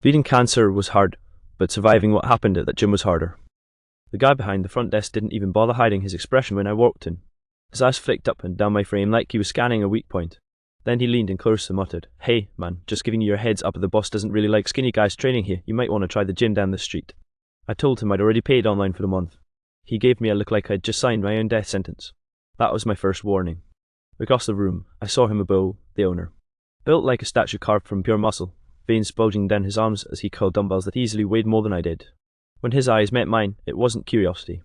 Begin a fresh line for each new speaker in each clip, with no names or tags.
Beating cancer was hard, but surviving what happened at that gym was harder. The guy behind the front desk didn't even bother hiding his expression when I walked in. His eyes flicked up and down my frame like he was scanning a weak point. Then he leaned in close and muttered, "Hey, man, just giving you your heads up, the boss doesn't really like skinny guys training here. You might want to try the gym down the street." I told him I'd already paid online for the month. He gave me a look like I'd just signed my own death sentence. That was my first warning. Across the room, I saw him above the owner. Built like a statue carved from pure muscle, veins bulging down his arms as he curled dumbbells that easily weighed more than I did. When his eyes met mine, it wasn't curiosity.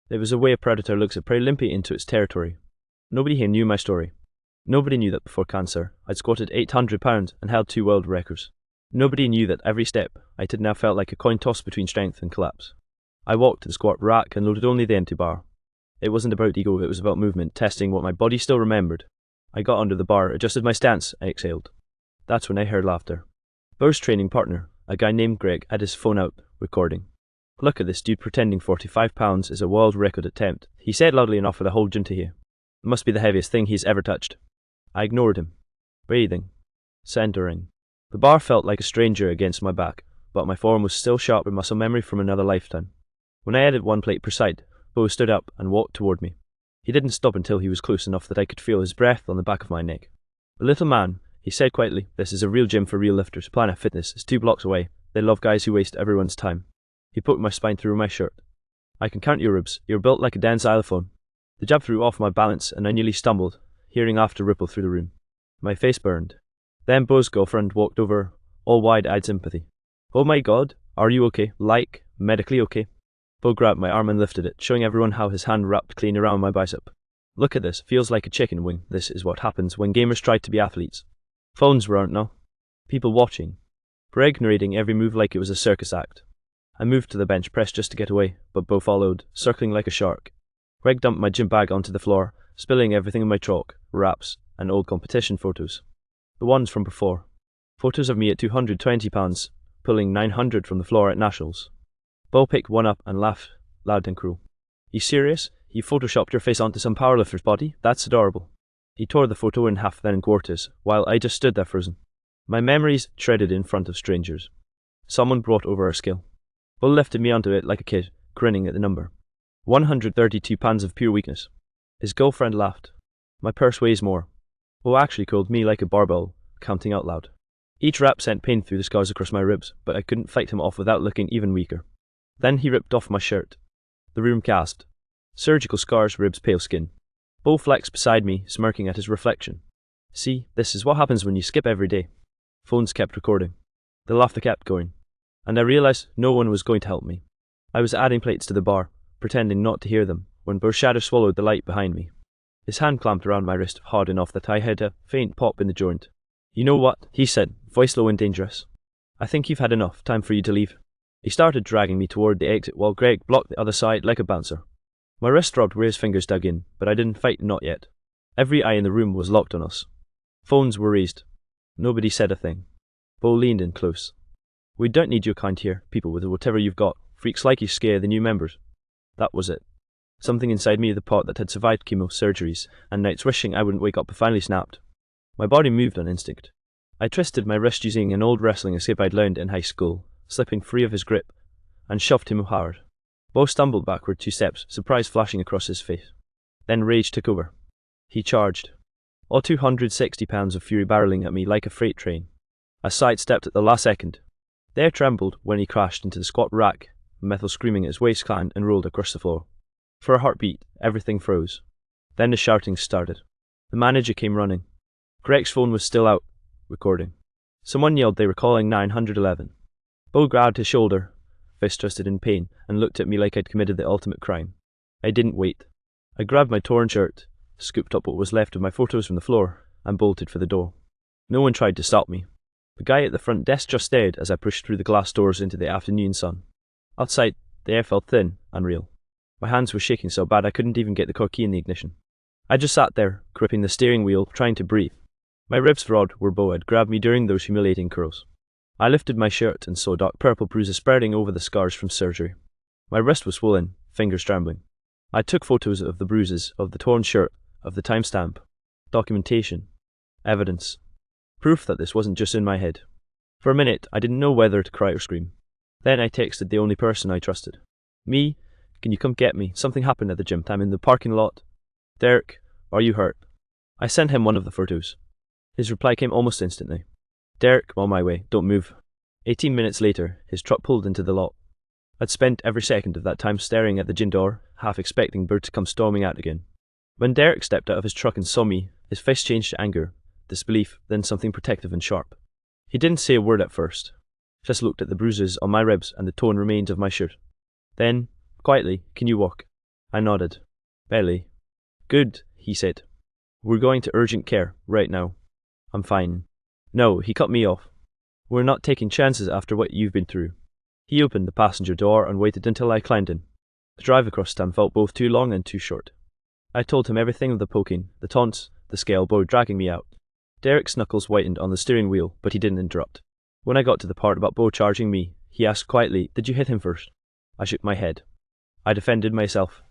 It was the way a predator looks at prey limping into its territory. Nobody here knew my story. Nobody knew that before cancer, I'd squatted 800 pounds and held 2 world records. Nobody knew that every step I did now felt like a coin toss between strength and collapse. I walked to the squat rack and loaded only the empty bar. It wasn't about ego, it was about movement, testing what my body still remembered. I got under the bar, adjusted my stance, and exhaled. That's when I heard laughter. Bo's training partner, a guy named Greg, had his phone out, recording. "Look at this dude pretending 45 pounds is a world record attempt," he said loudly enough for the whole gym to hear. "It must be the heaviest thing he's ever touched." I ignored him. Breathing. Centering. The bar felt like a stranger against my back, but my form was still sharp with muscle memory from another lifetime. When I added 1 plate per side, Bo stood up and walked toward me. He didn't stop until he was close enough that I could feel his breath on the back of my neck. "The little man," he said quietly, "this is a real gym for real lifters. Planet Fitness is 2 blocks away. They love guys who waste everyone's time." He poked my spine through my shirt. "I can count your ribs. You're built like a dense xylophone." The jab threw off my balance and I nearly stumbled, hearing laughter ripple through the room. My face burned. Then Bo's girlfriend walked over, all wide-eyed sympathy. "Oh my God, are you okay? Like, medically okay?" Bo grabbed my arm and lifted it, showing everyone how his hand wrapped clean around my bicep. "Look at this, feels like a chicken wing. This is what happens when gamers try to be athletes." Phones were out now. People watching. Greg narrating every move like it was a circus act. I moved to the bench press just to get away, but Bo followed, circling like a shark. Greg dumped my gym bag onto the floor, spilling everything in my chalk, wraps, and old competition photos. The ones from before. Photos of me at 220 pounds, pulling 900 from the floor at Nationals. Bo picked one up and laughed, loud and cruel. "You serious? You photoshopped your face onto some powerlifter's body? That's adorable." He tore the photo in half then in quarters, while I just stood there frozen. My memories shredded in front of strangers. Someone brought over a scale. Bo lifted me onto it like a kid, grinning at the number. 132 pounds of pure weakness. His girlfriend laughed. "My purse weighs more." Bo actually called me like a barbell, counting out loud. Each rep sent pain through the scars across my ribs, but I couldn't fight him off without looking even weaker. Then he ripped off my shirt. The room gasped. Surgical scars, ribs, pale skin. Bo flexed beside me, smirking at his reflection. "See, this is what happens when you skip every day." Phones kept recording. The laughter kept going. And I realized no one was going to help me. I was adding plates to the bar, pretending not to hear them, when Bo's shadow swallowed the light behind me. His hand clamped around my wrist hard enough that I heard a faint pop in the joint. "You know what?" he said, voice low and dangerous. "I think you've had enough. Time for you to leave." He started dragging me toward the exit while Greg blocked the other side like a bouncer. My wrist throbbed where his fingers dug in, but I didn't fight, not yet. Every eye in the room was locked on us. Phones were raised. Nobody said a thing. Bo leaned in close. "We don't need your kind here, people with whatever you've got. Freaks like you scare the new members." That was it. Something inside me, the part that had survived chemo surgeries and nights wishing I wouldn't wake up, finally snapped. My body moved on instinct. I twisted my wrist using an old wrestling escape I'd learned in high school, slipping free of his grip, and shoved him hard. Bo stumbled backward 2 steps, surprise flashing across his face. Then rage took over. He charged. All 260 pounds of fury barreling at me like a freight train. I sidestepped at the last second. The air trembled when he crashed into the squat rack, metal screaming at his waist climbed and rolled across the floor. For a heartbeat, everything froze. Then the shouting started. The manager came running. Greg's phone was still out, recording. Someone yelled they were calling 911. Bo grabbed his shoulder, fist twisted in pain, and looked at me like I'd committed the ultimate crime. I didn't wait. I grabbed my torn shirt, scooped up what was left of my photos from the floor, and bolted for the door. No one tried to stop me. The guy at the front desk just stared as I pushed through the glass doors into the afternoon sun. Outside, the air felt thin, unreal. My hands were shaking so bad I couldn't even get the car key in the ignition. I just sat there, gripping the steering wheel, trying to breathe. My ribs throbbed where Bo had grabbed me during those humiliating curls. I lifted my shirt and saw dark purple bruises spreading over the scars from surgery. My wrist was swollen, fingers trembling. I took photos of the bruises, of the torn shirt, of the timestamp. Documentation. Evidence. Proof that this wasn't just in my head. For a minute, I didn't know whether to cry or scream. Then I texted the only person I trusted. Me, can you come get me? Something happened at the gym. I'm in the parking lot. Derek, are you hurt? I sent him one of the photos. His reply came almost instantly. Derek, I'm on my way. Don't move. 18 minutes later, his truck pulled into the lot. I'd spent every second of that time staring at the gym door, half expecting Bird to come storming out again. When Derek stepped out of his truck and saw me, his face changed to anger, disbelief, then something protective and sharp. He didn't say a word at first, just looked at the bruises on my ribs and the torn remains of my shirt. Then, quietly, can you walk? I nodded. Barely. Good, he said. We're going to urgent care, right now. I'm fine. No, he cut me off. We're not taking chances after what you've been through. He opened the passenger door and waited until I climbed in. The drive across town felt both too long and too short. I told him everything of the poking, the taunts, the scale boy dragging me out. Derek's knuckles whitened on the steering wheel, but he didn't interrupt. When I got to the part about Bo charging me, he asked quietly, did you hit him first? I shook my head. I defended myself.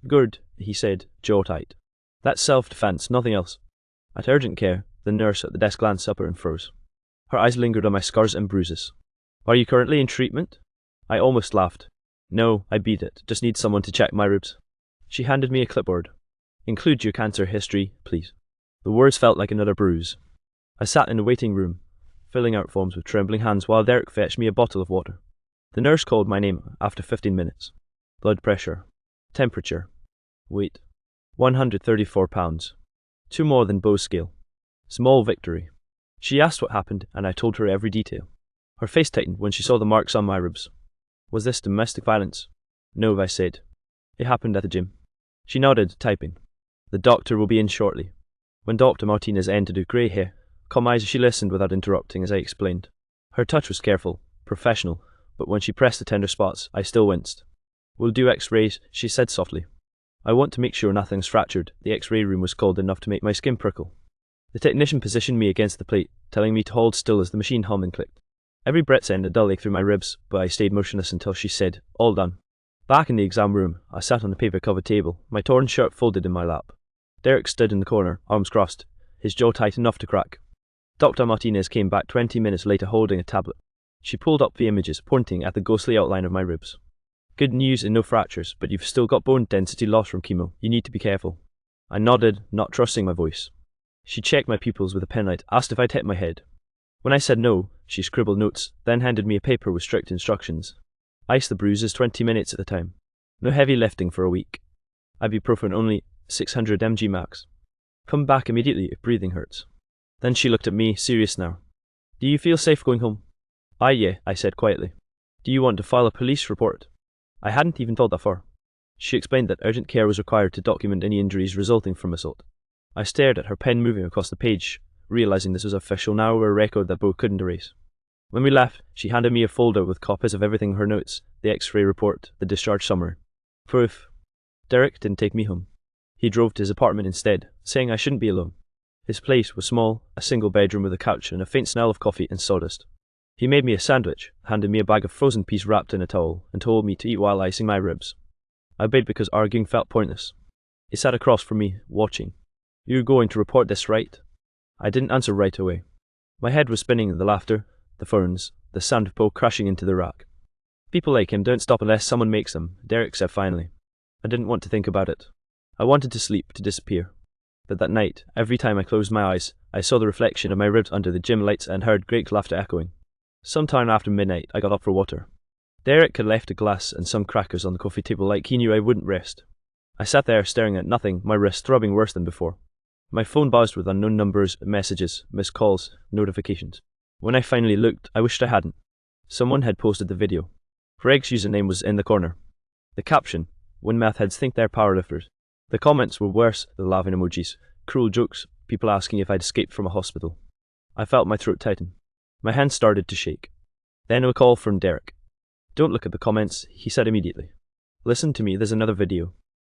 Good, he said, jaw tight. That's self-defense, nothing else. At urgent care, the nurse at the desk glanced up and froze. Her eyes lingered on my scars and bruises. Are you currently in treatment? I almost laughed. No, I beat it. Just need someone to check my ribs. She handed me a clipboard. Include your cancer history, please. The words felt like another bruise. I sat in the waiting room, filling out forms with trembling hands while Derek fetched me a bottle of water. The nurse called my name after 15 minutes. Blood pressure. Temperature. Weight. 134 pounds. 2 more than Bo's scale. Small victory. She asked what happened, and I told her every detail. Her face tightened when she saw the marks on my ribs. Was this domestic violence? No, I said. It happened at the gym. She nodded, typing. The doctor will be in shortly. When Dr. Martinez entered with grey hair, calm eyes, she listened without interrupting as I explained. Her touch was careful, professional, but when she pressed the tender spots, I still winced. We'll do x-rays, she said softly. I want to make sure nothing's fractured. The x-ray room was cold enough to make my skin prickle. The technician positioned me against the plate, telling me to hold still as the machine hummed and clicked. Every breath sent a dull ache through my ribs, but I stayed motionless until she said, all done. Back in the exam room, I sat on the paper-covered table, my torn shirt folded in my lap. Derek stood in the corner, arms crossed, his jaw tight enough to crack. Dr. Martinez came back 20 minutes later holding a tablet. She pulled up the images, pointing at the ghostly outline of my ribs. Good news and no fractures, but you've still got bone density loss from chemo. You need to be careful. I nodded, not trusting my voice. She checked my pupils with a penlight, asked if I'd hit my head. When I said no, she scribbled notes, then handed me a paper with strict instructions. Ice the bruises 20 minutes at a time. No heavy lifting for a week. Ibuprofen only, 600 mg max. Come back immediately if breathing hurts. Then she looked at me, serious now. Do you feel safe going home? Yeah, I said quietly. Do you want to file a police report? I hadn't even thought that far. She explained that urgent care was required to document any injuries resulting from assault. I stared at her pen moving across the page, realizing this was official now, a record that Bo couldn't erase. When we left, she handed me a folder with copies of everything, her notes, the x-ray report, the discharge summary. Proof. Derek didn't take me home. He drove to his apartment instead, saying I shouldn't be alone. His place was small, a single bedroom with a couch and a faint smell of coffee and sawdust. He made me a sandwich, handed me a bag of frozen peas wrapped in a towel, and told me to eat while icing my ribs. I obeyed because arguing felt pointless. He sat across from me, watching. You're going to report this, right? I didn't answer right away. My head was spinning at the laughter, the ferns, the sound of Bo crashing into the rack. People like him don't stop unless someone makes them, Derek said finally. I didn't want to think about it. I wanted to sleep, to disappear. But that night, every time I closed my eyes, I saw the reflection of my ribs under the gym lights and heard Greg's laughter echoing. Sometime after midnight, I got up for water. Derek had left a glass and some crackers on the coffee table like he knew I wouldn't rest. I sat there staring at nothing, my wrist throbbing worse than before. My phone buzzed with unknown numbers, messages, missed calls, notifications. When I finally looked, I wished I hadn't. Someone had posted the video. Greg's username was in the corner. The caption, when math heads think they're powerlifters. The comments were worse, the laughing emojis, cruel jokes, people asking if I'd escaped from a hospital. I felt my throat tighten. My hands started to shake. Then a call from Derek. Don't look at the comments, he said immediately. Listen to me, there's another video.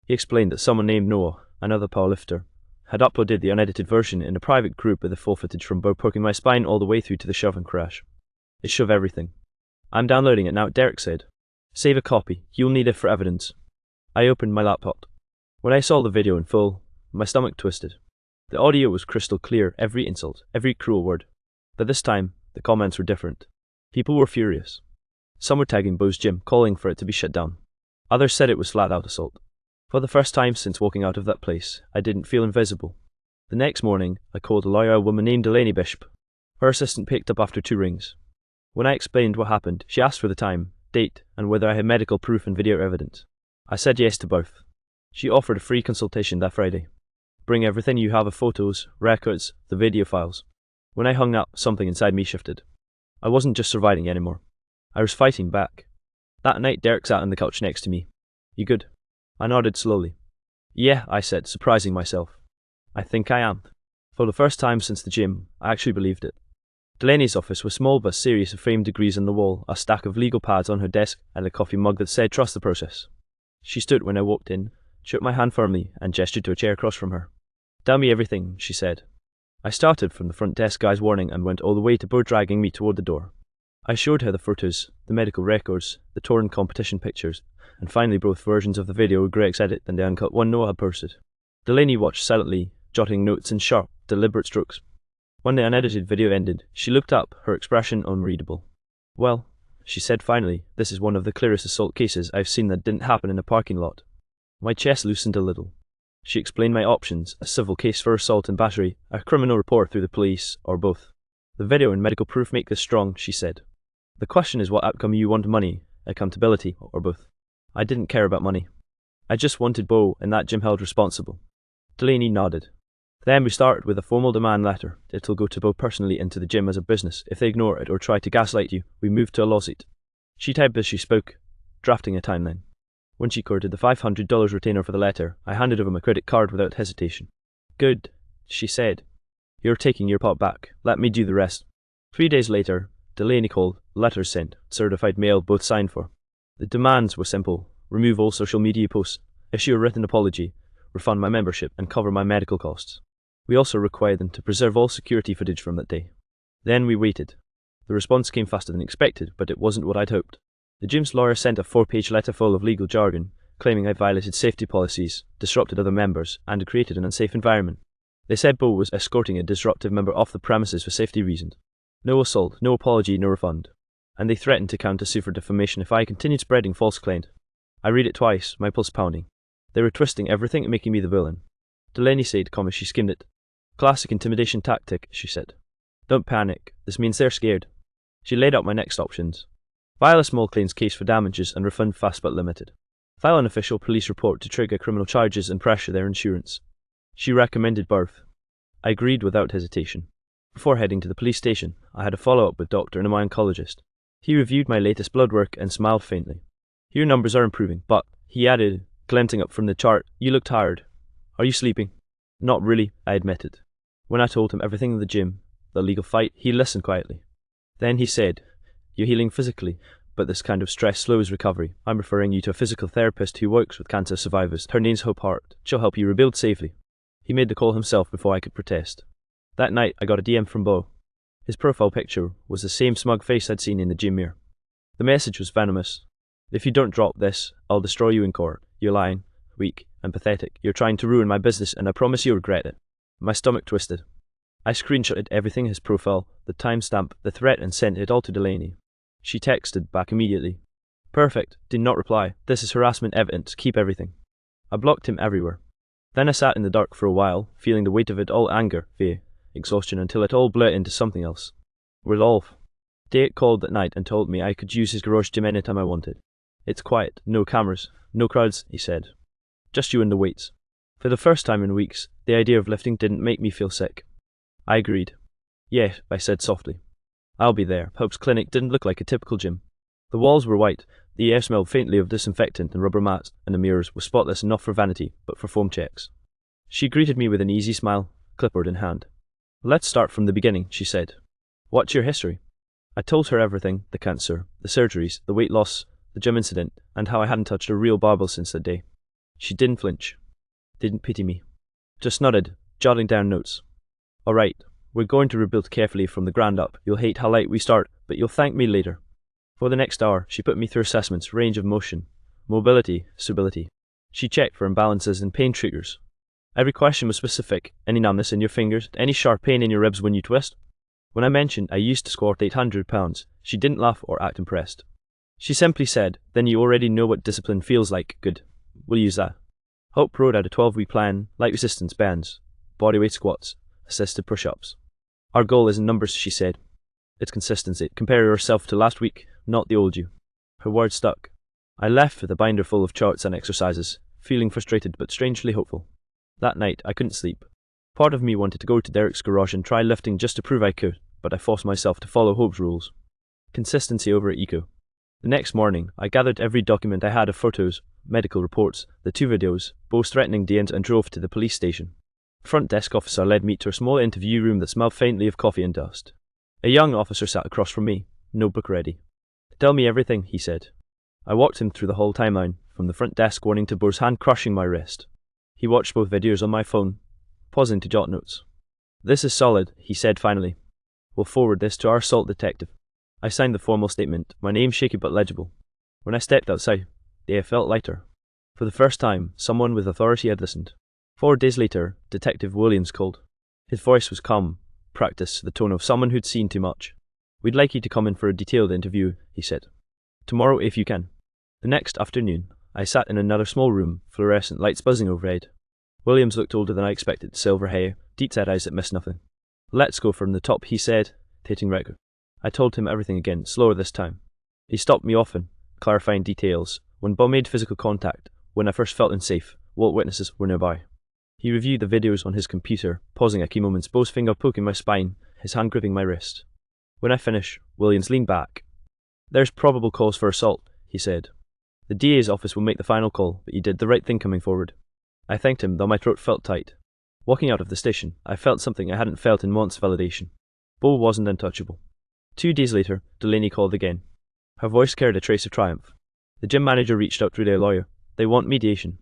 He explained that someone named Noah, another powerlifter, had uploaded the unedited version in a private group with the full footage from Bo poking my spine all the way through to the shove and crash. It shove everything. I'm downloading it now, Derek said. Save a copy, you'll need it for evidence. I opened my laptop. When I saw the video in full, my stomach twisted. The audio was crystal clear, every insult, every cruel word. But this time, the comments were different. People were furious. Some were tagging Bo's gym, calling for it to be shut down. Others said it was flat-out assault. For the first time since walking out of that place, I didn't feel invisible. The next morning, I called a lawyer, a woman named Delaney Bishop. Her assistant picked up after 2 rings. When I explained what happened, she asked for the time, date, and whether I had medical proof and video evidence. I said yes to both. She offered a free consultation that Friday. Bring everything you have of photos, records, the video files. When I hung up, something inside me shifted. I wasn't just surviving anymore. I was fighting back. That night, Derek sat on the couch next to me. You good? I nodded slowly. Yeah, I said, surprising myself. I think I am. For the first time since the gym, I actually believed it. Delaney's office was small but serious, with framed degrees on the wall, a stack of legal pads on her desk, and a coffee mug that said trust the process. She stood when I walked in, shook my hand firmly, and gestured to a chair across from her. Tell me everything, she said. I started from the front desk guy's warning and went all the way to Bo dragging me toward the door. I showed her the photos, the medical records, the torn competition pictures, and finally both versions of the video with Greg's edit and the uncut one Noah had posted. Delaney watched silently, jotting notes in sharp, deliberate strokes. When the unedited video ended, she looked up, her expression unreadable. Well, she said finally, this is one of the clearest assault cases I've seen that didn't happen in a parking lot. My chest loosened a little. She explained my options, a civil case for assault and battery, a criminal report through the police, or both. The video and medical proof make this strong, she said. The question is what outcome you want: money, accountability, or both. I didn't care about money. I just wanted Bo and that gym held responsible. Delaney nodded. Then we started with a formal demand letter. It'll go to Bo personally and to the gym as a business. If they ignore it or try to gaslight you, we move to a lawsuit. She typed as she spoke, drafting a timeline. When she quoted the $500 retainer for the letter, I handed over my credit card without hesitation. Good, she said. You're taking your part back. Let me do the rest. 3 days later, Delaney called, letters sent, certified mail, both signed for. The demands were simple: remove all social media posts, issue a written apology, refund my membership, and cover my medical costs. We also required them to preserve all security footage from that day. Then we waited. The response came faster than expected, but it wasn't what I'd hoped. The gym's lawyer sent a 4-page letter full of legal jargon, claiming I violated safety policies, disrupted other members, and created an unsafe environment. They said Bo was escorting a disruptive member off the premises for safety reasons. No assault, no apology, no refund. And they threatened to counter-sue for defamation if I continued spreading false claims. I read it twice, my pulse pounding. They were twisting everything and making me the villain. Delaney said, calm as she skimmed it. Classic intimidation tactic, she said. Don't panic, this means they're scared. She laid out my next options. File a small claims case for damages and refund fast but limited. File an official police report to trigger criminal charges and pressure their insurance. She recommended both. I agreed without hesitation. Before heading to the police station, I had a follow-up with Dr. and my oncologist. He reviewed my latest blood work and smiled faintly. Your numbers are improving, but, he added, glancing up from the chart, you look tired. Are you sleeping? Not really, I admitted. When I told him everything in the gym, the legal fight, he listened quietly. Then he said, you're healing physically, but this kind of stress slows recovery. I'm referring you to a physical therapist who works with cancer survivors. Her name's Hope Hart. She'll help you rebuild safely. He made the call himself before I could protest. That night, I got a DM from Bo. His profile picture was the same smug face I'd seen in the gym mirror. The message was venomous. If you don't drop this, I'll destroy you in court. You're lying, weak, and pathetic. You're trying to ruin my business, and I promise you'll regret it. My stomach twisted. I screenshotted everything: his profile, the timestamp, the threat, and sent it all to Delaney. She texted back immediately. Perfect. Did not reply. This is harassment evidence. Keep everything. I blocked him everywhere. Then I sat in the dark for a while, feeling the weight of it all: anger, fear, exhaustion, until it all blurred into something else. Resolve. Derek called that night and told me I could use his garage gym anytime I wanted. It's quiet, no cameras, no crowds, he said. Just you and the weights. For the first time in weeks, the idea of lifting didn't make me feel sick. I agreed. Yeah, I said softly. I'll be there. Hope's clinic didn't look like a typical gym. The walls were white, the air smelled faintly of disinfectant and rubber mats, and the mirrors were spotless, not for vanity, but for form checks. She greeted me with an easy smile, clipboard in hand. Let's start from the beginning, she said. What's your history? I told her everything: the cancer, the surgeries, the weight loss, the gym incident, and how I hadn't touched a real barbell since that day. She didn't flinch. Didn't pity me. Just nodded, jotting down notes. All right, we're going to rebuild carefully from the ground up. You'll hate how light we start, but you'll thank me later. For the next hour, she put me through assessments: range of motion, mobility, stability. She checked for imbalances and pain triggers. Every question was specific: any numbness in your fingers, any sharp pain in your ribs when you twist. When I mentioned I used to squat 800 pounds, she didn't laugh or act impressed. She simply said, "Then you already know what discipline feels like. Good. We'll use that." Hope wrote out a 12-week plan, light resistance bands, bodyweight squats, assisted push-ups. "Our goal isn't numbers," she said. "It's consistency. Compare yourself to last week, not the old you." Her words stuck. I left with a binder full of charts and exercises, feeling frustrated but strangely hopeful. That night, I couldn't sleep. Part of me wanted to go to Derek's garage and try lifting just to prove I could, but I forced myself to follow Hope's rules. Consistency over eco. The next morning, I gathered every document I had of photos, medical reports, the 2 videos, both threatening the end, and drove to the police station. The front desk officer led me to a small interview room that smelled faintly of coffee and dust. A young officer sat across from me, notebook ready. "Tell me everything," he said. I walked him through the whole timeline, from the front desk warning to Bo's hand crushing my wrist. He watched both videos on my phone, pausing to jot notes. "This is solid," he said finally. "We'll forward this to our assault detective." I signed the formal statement, my name shaky but legible. When I stepped outside, the air felt lighter. For the first time, someone with authority had listened. 4 days later, Detective Williams called. His voice was calm, practiced, the tone of someone who'd seen too much. "We'd like you to come in for a detailed interview," he said. "Tomorrow if you can." The next afternoon, I sat in another small room, fluorescent lights buzzing overhead. Williams looked older than I expected, silver hair, deep-set eyes that missed nothing. "Let's go from the top," he said, taking record. I told him everything again, slower this time. He stopped me often, clarifying details. When Bo made physical contact, when I first felt unsafe, what witnesses were nearby. He reviewed the videos on his computer, pausing at key moments, Bo's finger poking my spine, his hand gripping my wrist. When I finished, Williams leaned back. "There's probable cause for assault," he said. "The DA's office will make the final call, but you did the right thing coming forward." I thanked him, though my throat felt tight. Walking out of the station, I felt something I hadn't felt in months: validation. Bo wasn't untouchable. 2 days later, Delaney called again. Her voice carried a trace of triumph. "The gym manager reached out through their lawyer. They want mediation."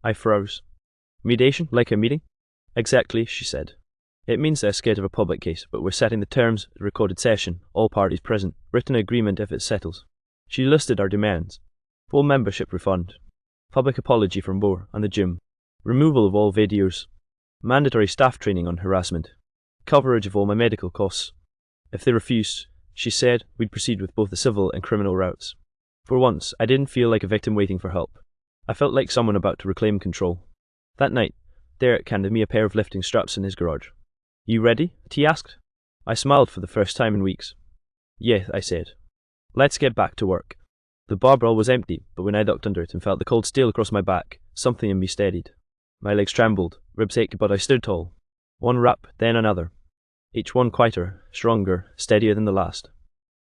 I froze. "Mediation? Like a meeting?" "Exactly," she said. "It means they're scared of a public case, but we're setting the terms, a recorded session, all parties present, written agreement if it settles." She listed our demands. Full membership refund. Public apology from Bo and the gym. Removal of all videos. Mandatory staff training on harassment. Coverage of all my medical costs. If they refused, she said, we'd proceed with both the civil and criminal routes. For once, I didn't feel like a victim waiting for help. I felt like someone about to reclaim control. That night, Derek handed me a pair of lifting straps in his garage. "You ready?" he asked. I smiled for the first time in weeks. "Yeah," I said. "Let's get back to work." The barbell was empty, but when I ducked under it and felt the cold steel across my back, something in me steadied. My legs trembled, ribs ached, but I stood tall. 1 rep, then another. Each one quieter, stronger, steadier than the last.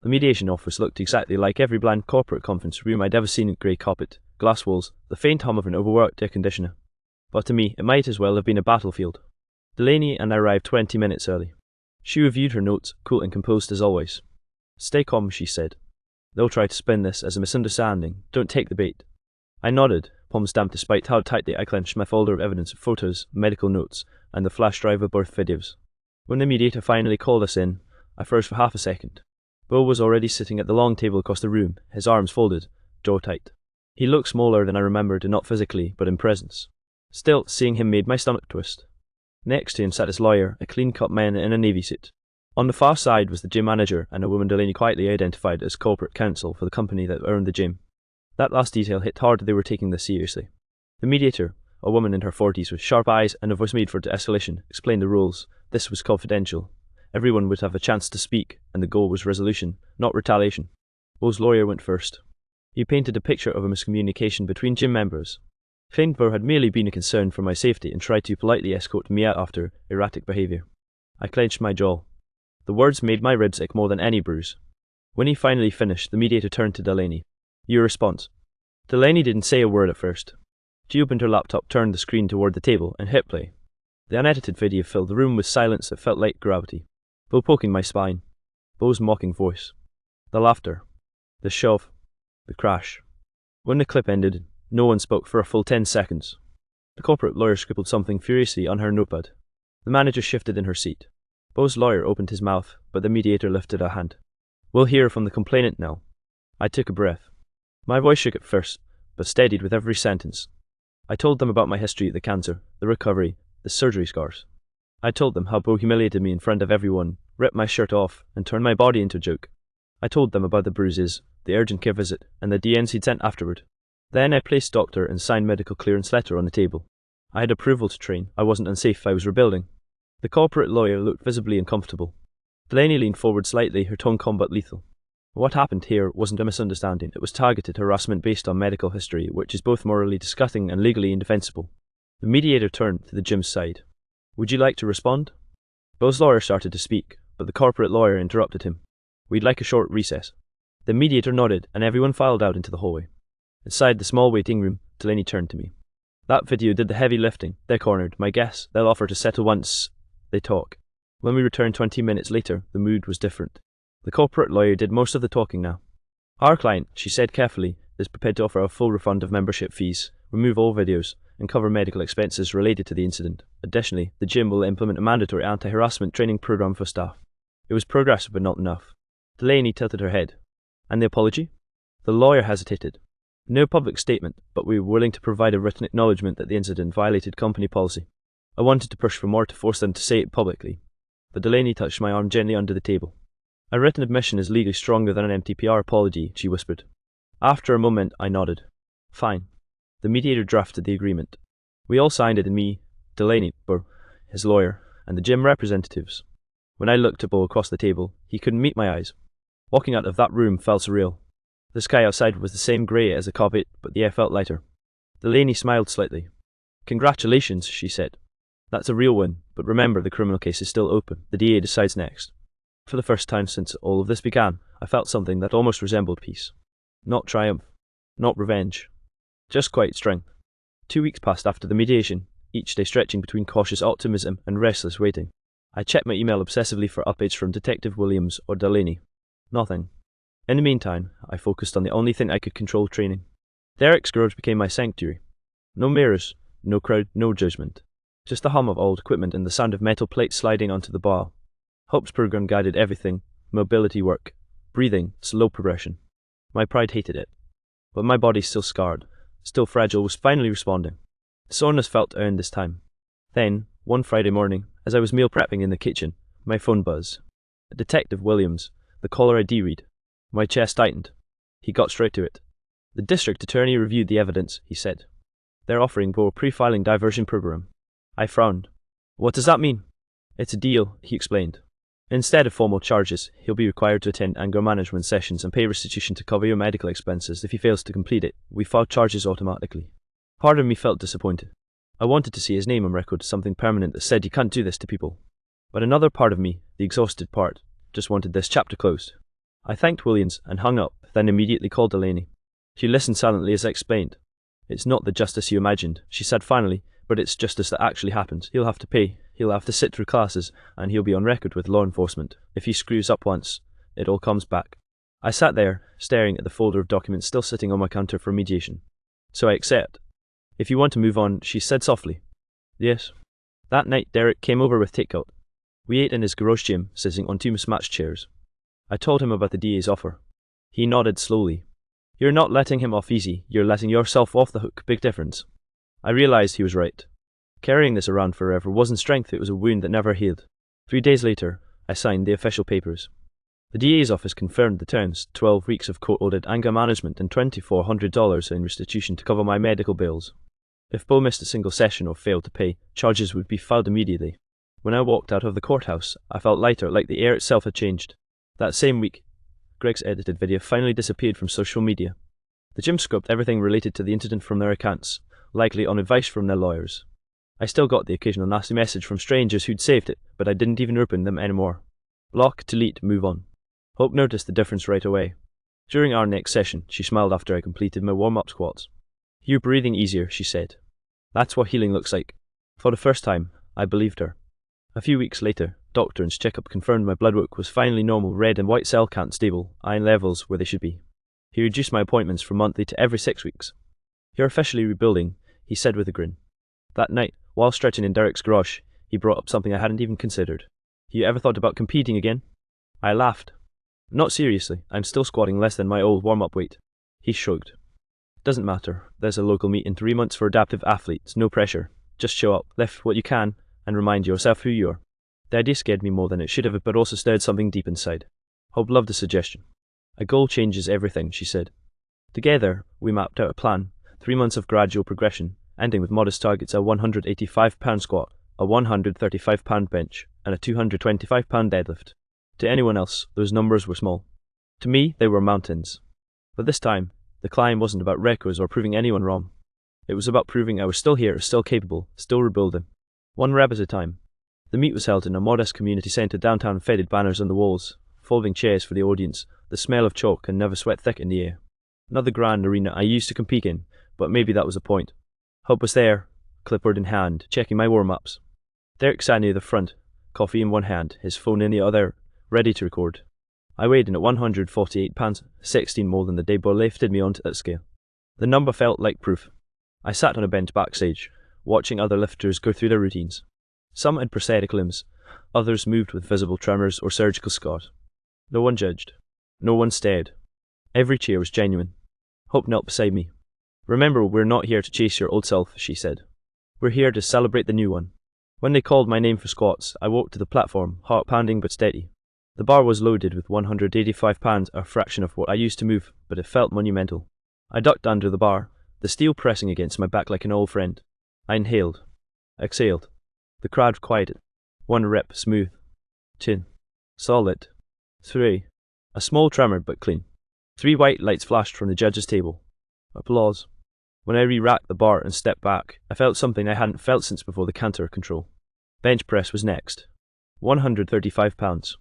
The mediation office looked exactly like every bland corporate conference room I'd ever seen: in grey carpet, glass walls, the faint hum of an overworked air conditioner. But to me, it might as well have been a battlefield. Delaney and I arrived 20 minutes early. She reviewed her notes, cool and composed as always. "Stay calm," she said. "They'll try to spin this as a misunderstanding. Don't take the bait." I nodded, palms damped despite how tightly I clenched my folder of evidence, photos, medical notes, and the flash drive of birth videos. When the mediator finally called us in, I froze for half a second. Bo was already sitting at the long table across the room, his arms folded, jaw tight. He looked smaller than I remembered, and not physically, but in presence. Still, seeing him made my stomach twist. Next to him sat his lawyer, a clean-cut man in a navy suit. On the far side was the gym manager and a woman Delaney quietly identified as corporate counsel for the company that owned the gym. That last detail hit hard. They were taking this seriously. The mediator, a woman in her 40s with sharp eyes and a voice made for de-escalation, explained the rules. This was confidential. Everyone would have a chance to speak, and the goal was resolution, not retaliation. Bo's lawyer went first. He painted a picture of a miscommunication between gym members. Claimed Bo had merely been a concern for my safety and tried to politely escort me out after erratic behaviour. I clenched my jaw. The words made my ribs ache more than any bruise. When he finally finished, the mediator turned to Delaney. "Your response." Delaney didn't say a word at first. She opened her laptop, turned the screen toward the table, and hit play. The unedited video filled the room with silence that felt like gravity. Bo poking my spine. Bo's mocking voice. The laughter. The shove. The crash. When the clip ended, no one spoke for a full 10 seconds. The corporate lawyer scribbled something furiously on her notepad. The manager shifted in her seat. Bo's lawyer opened his mouth, but the mediator lifted a hand. "We'll hear from the complainant now." I took a breath. My voice shook at first, but steadied with every sentence. I told them about my history, the cancer, the recovery, the surgery scars. I told them how Bo humiliated me in front of everyone, ripped my shirt off, and turned my body into a joke. I told them about the bruises, the urgent care visit, and the DNs he'd sent afterward. Then I placed doctor and signed medical clearance letter on the table. I had approval to train. I wasn't unsafe. I was rebuilding. The corporate lawyer looked visibly uncomfortable. Delaney leaned forward slightly, her tone calm but lethal. What happened here wasn't a misunderstanding. It was targeted harassment based on medical history, which is both morally disgusting and legally indefensible. The mediator turned to the gym's side. Would you like to respond? Bill's lawyer started to speak, but the corporate lawyer interrupted him. We'd like a short recess. The mediator nodded, and everyone filed out into the hallway. Inside the small waiting room, Delaney turned to me. That video did the heavy lifting. They're cornered. My guess, they'll offer to settle once they talk. When we returned 20 minutes later, the mood was different. The corporate lawyer did most of the talking now. Our client, she said carefully, is prepared to offer a full refund of membership fees, remove all videos, and cover medical expenses related to the incident. Additionally, the gym will implement a mandatory anti-harassment training program for staff. It was progressive but not enough. Delaney tilted her head. And the apology? The lawyer hesitated. No public statement, but we were willing to provide a written acknowledgement that the incident violated company policy. I wanted to push for more to force them to say it publicly, but Delaney touched my arm gently under the table. A written admission is legally stronger than an MTPR apology, she whispered. After a moment, I nodded. Fine. The mediator drafted the agreement. We all signed it, and me, Delaney, his lawyer, and the gym representatives. When I looked at Bo across the table, he couldn't meet my eyes. Walking out of that room felt surreal. The sky outside was the same grey as the carpet, but the air felt lighter. Delaney smiled slightly. Congratulations, she said. That's a real win, but remember the criminal case is still open. The DA decides next. For the first time since all of this began, I felt something that almost resembled peace. Not triumph. Not revenge. Just quiet strength. 2 weeks passed after the mediation, each day stretching between cautious optimism and restless waiting. I checked my email obsessively for updates from Detective Williams or Delaney. Nothing. In the meantime, I focused on the only thing I could control: training. Derek's garage became my sanctuary. No mirrors, no crowd, no judgment. Just the hum of old equipment and the sound of metal plates sliding onto the bar. Hope's program guided everything: mobility work, breathing, slow progression. My pride hated it. But my body, still scarred, still fragile, was finally responding. Soreness felt earned this time. Then, one Friday morning, as I was meal prepping in the kitchen, my phone buzzed. Detective Williams, the caller ID read. My chest tightened. He got straight to it. The district attorney reviewed the evidence, he said. They're offering Bo a pre-filing diversion program. I frowned. What does that mean? It's a deal, he explained. Instead of formal charges, he'll be required to attend anger management sessions and pay restitution to cover your medical expenses. If he fails to complete it, we file charges automatically. Part of me felt disappointed. I wanted to see his name on record, something permanent that said you can't do this to people. But another part of me, the exhausted part, just wanted this chapter closed. I thanked Williams and hung up, then immediately called Delaney. She listened silently as I explained. It's not the justice you imagined, she said finally, but it's justice that actually happens. He'll have to pay, he'll have to sit through classes, and he'll be on record with law enforcement. If he screws up once, it all comes back. I sat there, staring at the folder of documents still sitting on my counter for mediation. So I accept. If you want to move on, she said softly. Yes. That night Derek came over with takeout. We ate in his garage gym, sitting on 2 mismatched chairs. I told him about the DA's offer. He nodded slowly. You're not letting him off easy, you're letting yourself off the hook. Big difference. I realized he was right. Carrying this around forever wasn't strength, it was a wound that never healed. 3 days later, I signed the official papers. The DA's office confirmed the terms: 12 weeks of court-ordered anger management and $2,400 in restitution to cover my medical bills. If Bo missed a single session or failed to pay, charges would be filed immediately. When I walked out of the courthouse, I felt lighter, like the air itself had changed. That same week, Greg's edited video finally disappeared from social media. The gym scrubbed everything related to the incident from their accounts, likely on advice from their lawyers. I still got the occasional nasty message from strangers who'd saved it, but I didn't even open them anymore. Block, delete, move on. Hope noticed the difference right away. During our next session, she smiled after I completed my warm-up squats. You're breathing easier, she said. That's what healing looks like. For the first time, I believed her. A few weeks later, doctor's checkup confirmed my blood work was finally normal: red and white cell count stable, iron levels where they should be. He reduced my appointments from monthly to every 6 weeks. You're officially rebuilding, he said with a grin. That night, while stretching in Derek's garage, he brought up something I hadn't even considered. You ever thought about competing again? I laughed. Not seriously, I'm still squatting less than my old warm-up weight. He shrugged. Doesn't matter, there's a local meet in 3 months for adaptive athletes, no pressure. Just show up, lift what you can, and remind yourself who you are. The idea scared me more than it should have, but also stirred something deep inside. Hope loved the suggestion. A goal changes everything, she said. Together, we mapped out a plan, 3 months of gradual progression, ending with modest targets: a 185-pound squat, a 135-pound bench, and a 225-pound deadlift. To anyone else, those numbers were small. To me, they were mountains. But this time, the climb wasn't about records or proving anyone wrong. It was about proving I was still here, still capable, still rebuilding. 1 rep at a time. The meet was held in a modest community centre downtown, faded banners on the walls, folding chairs for the audience, the smell of chalk and never sweat thick in the air. Not the grand arena I used to compete in, but maybe that was the point. Hope was there, clipboard in hand, checking my warm-ups. Derek sat near the front, coffee in one hand, his phone in the other, ready to record. I weighed in at 148 pounds, 16 more than the day Bo lifted me onto that scale. The number felt like proof. I sat on a bench backstage, watching other lifters go through their routines. Some had prosthetic limbs, others moved with visible tremors or surgical scars. No one judged. No one stared. Every cheer was genuine. Hope knelt beside me. Remember, we're not here to chase your old self, she said. We're here to celebrate the new one. When they called my name for squats, I walked to the platform, heart pounding but steady. The bar was loaded with 185 pounds, a fraction of what I used to move, but it felt monumental. I ducked under the bar, the steel pressing against my back like an old friend. I inhaled. Exhaled. The crowd quieted. 1 rep, smooth. 2. Solid. 3. A small tremor, but clean. 3 white lights flashed from the judge's table. Applause. When I re-racked the bar and stepped back, I felt something I hadn't felt since before the canter control. Bench press was next. 135 pounds.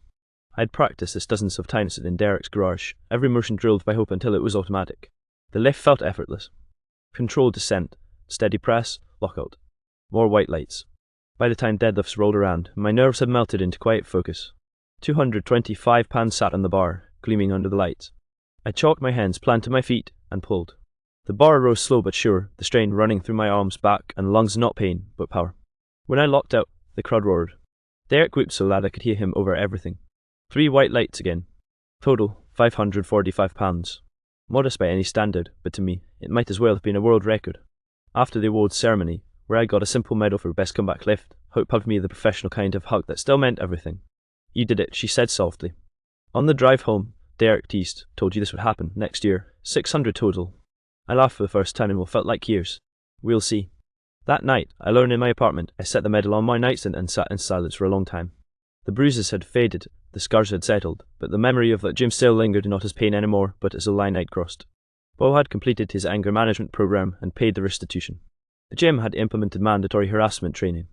I had practiced this dozens of times in Derek's garage, every motion drilled by Hope until it was automatic. The lift felt effortless. Controlled descent, steady press, lockout. More white lights. By the time deadlifts rolled around, my nerves had melted into quiet focus. 225 pounds sat on the bar, gleaming under the lights. I chalked my hands, planted my feet, and pulled. The bar rose slow but sure, the strain running through my arms, back, and lungs, not pain, but power. When I locked out, the crowd roared. Derek whooped so loud I could hear him over everything. 3 white lights again. Total, 545 pounds. Modest by any standard, but to me, it might as well have been a world record. After the awards ceremony, where I got a simple medal for best comeback lift, Hope hugged me the professional kind of hug that still meant everything. You did it, she said softly. On the drive home, Derek teased, told you this would happen, next year, 600 total. I laughed for the first time in what felt like years. We'll see. That night, alone in my apartment, I set the medal on my nightstand and sat in silence for a long time. The bruises had faded, the scars had settled, but the memory of that gym still lingered, not as pain anymore, but as a line I'd crossed. Bo had completed his anger management program and paid the restitution. The gym had implemented mandatory harassment training.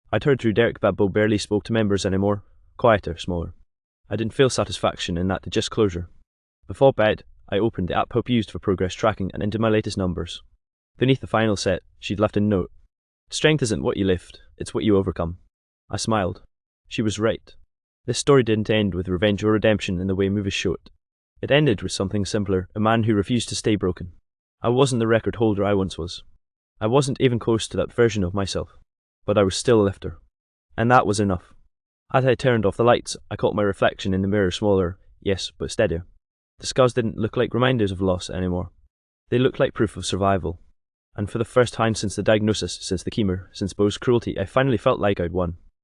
I'd heard through Derek that Bo barely spoke to members anymore, quieter, smaller. I didn't feel satisfaction in that, just closure. Before bed, I opened the app Hope used for progress tracking and entered my latest numbers. Beneath the final set, she'd left a note. Strength isn't what you lift, it's what you overcome. I smiled. She was right. This story didn't end with revenge or redemption in the way movies show it. It ended with something simpler, a man who refused to stay broken. I wasn't the record holder I once was. I wasn't even close to that version of myself. But I was still a lifter. And that was enough. As I turned off the lights, I caught my reflection in the mirror, smaller, yes, but steadier. The scars didn't look like reminders of loss anymore. They looked like proof of survival. And for the first time since the diagnosis, since the chemo, since Bo's cruelty, I finally felt like I'd won.